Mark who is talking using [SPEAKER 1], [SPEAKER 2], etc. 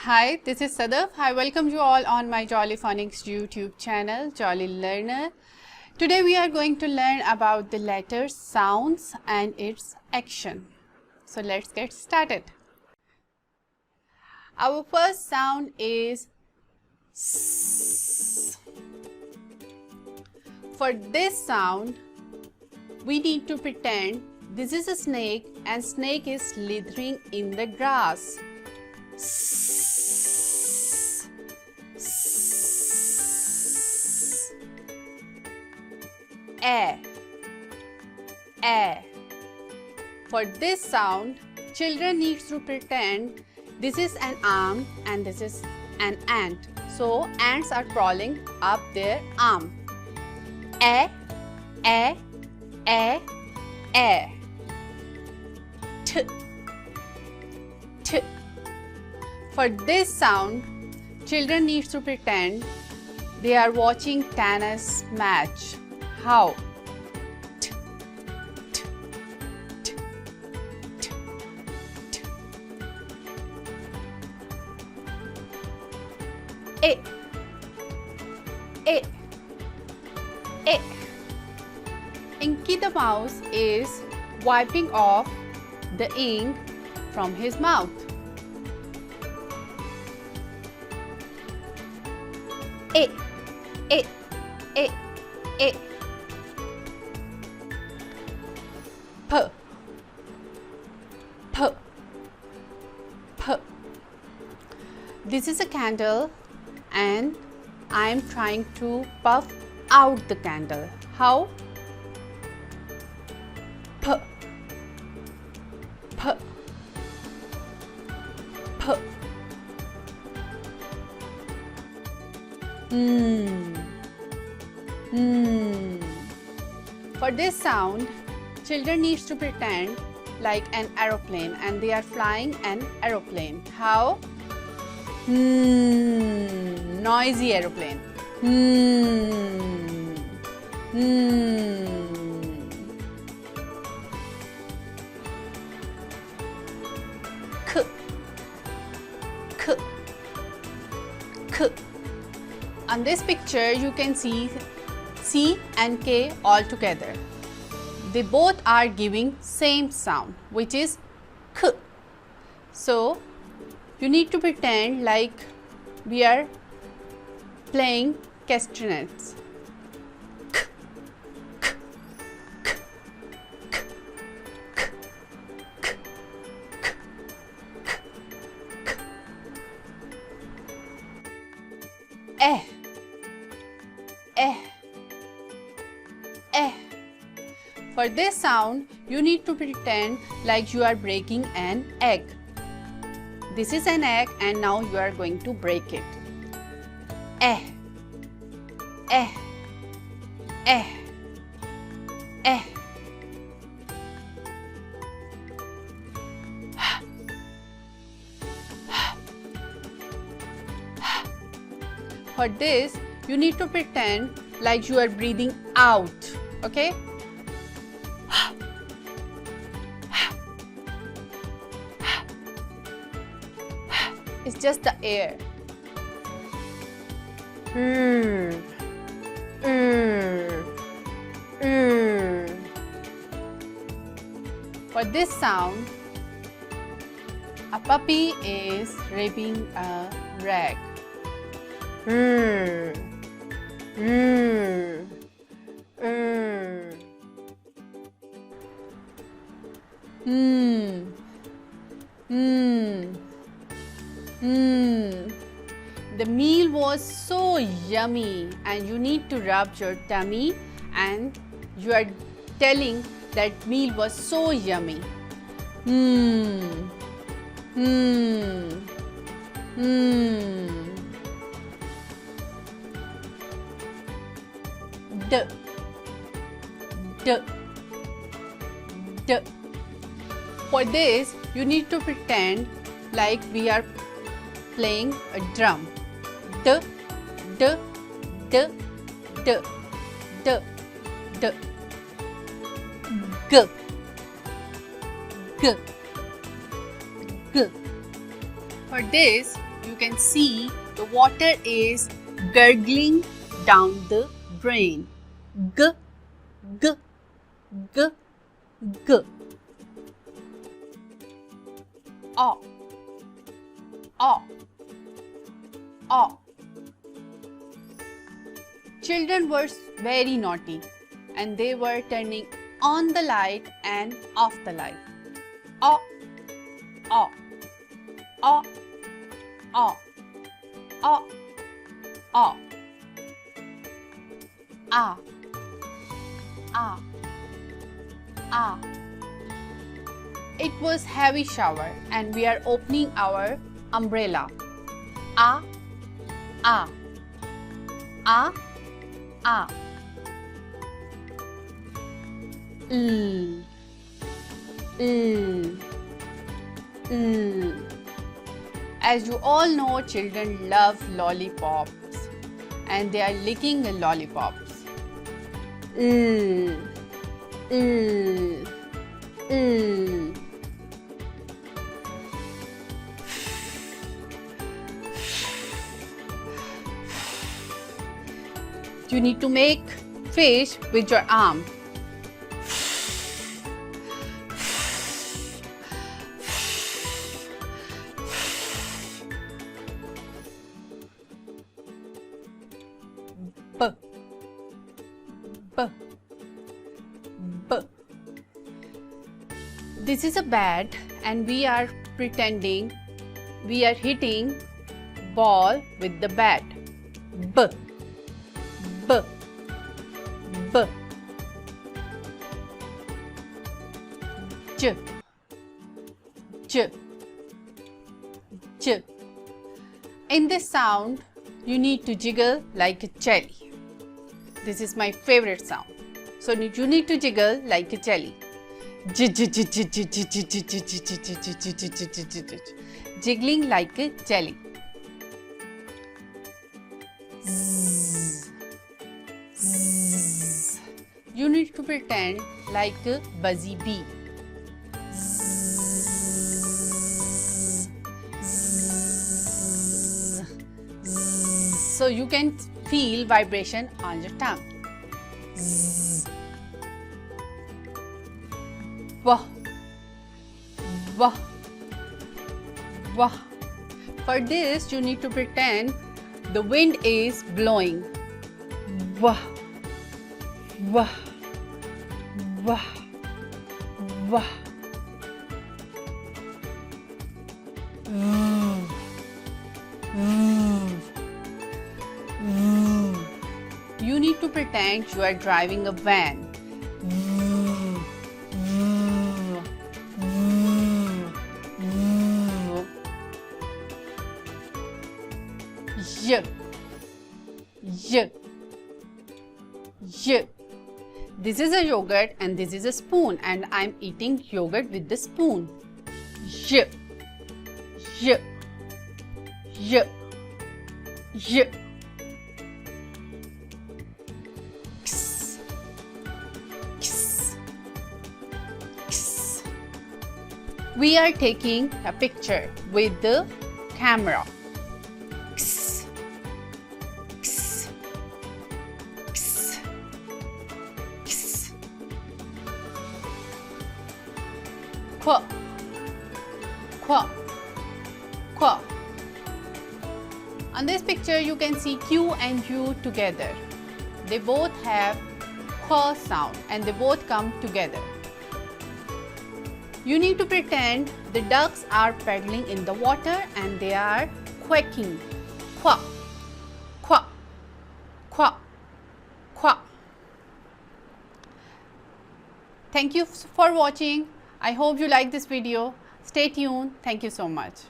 [SPEAKER 1] Hi, this is Sadaf. I welcome you all on my Jolly Phonics YouTube channel, Jolly Learner. Today we are going to learn about the letters, sounds and its action. So let's get started. Our first sound is S. For this sound, we need to pretend this is a snake and snake is slithering in the grass. S. S. A. A. For this sound, children need to pretend this is an arm and this is an ant. So ants are crawling up their arm. A. A. A. A. T. T. For this sound, children need to pretend they are watching tennis match. How? T. T. T. T. T. A. A. A. Inky the mouse is wiping off the ink from his mouth. A. A. A. A. P. P. P. This is a candle and I am trying to puff out the candle. How? P. P. P. For this sound, children need to pretend like an aeroplane and they are flying an aeroplane. How? Noisy aeroplane. K. K. K. On this picture, you can see C and K all together. They both are giving same sound, which is K. So, you need to pretend like we are playing castanets. K. K. K. K. K. K. K. Eh. Eh. Eh. For this sound, you need to pretend like you are breaking an egg. This is an egg and now you are going to break it. Eh. Eh. Eh. Eh. For this, you need to pretend like you are breathing out, okay? It's just the air. For this sound, a puppy is ripping a rag. The meal was so yummy and you need to rub your tummy and you are telling that meal was so yummy. D. D. D. For this, you need to pretend like we are playing a drum. D. D. D. D. D. D. G. G. G. For this, you can see the water is gurgling down the drain. G, g, g, g. O, o, o. Children were very naughty and they were turning on the light and off the light. O, o, o, o, o, o. A, a, a. It was heavy shower and we are opening our umbrella. A, a, a, a. L, l, l. As you all know, children love lollipops and they are licking the lollipops. L, l, l. You need to make fish with your arm. B, b, b. This is a bat and we are pretending we are hitting ball with the bat. B, b, b. J, j, j. In this sound, you need to jiggle like a jelly. This is my favorite sound. So you need to jiggle like a jelly. Jiggling like a jelly. You need to pretend like a buzzy bee. So you can feel vibration on your tongue. Wah, wah, wah. For this, you need to pretend the wind is blowing. Wah, wah, wah, wah. You need to pretend you are driving a van. Y, y, y. This is a yogurt and this is a spoon and I'm eating yogurt with the spoon. Y, y, y, y. X, x, x. We are taking a picture with the camera. X, x, x, x. Qu, qu, qu. On this picture, you can see Q and U together. They both have qu sound and they both come together. You need to pretend the ducks are paddling in the water and they are quacking. Quack, quack, quack, quack. Thank you for watching. I hope you like this video. Stay tuned. Thank you so much.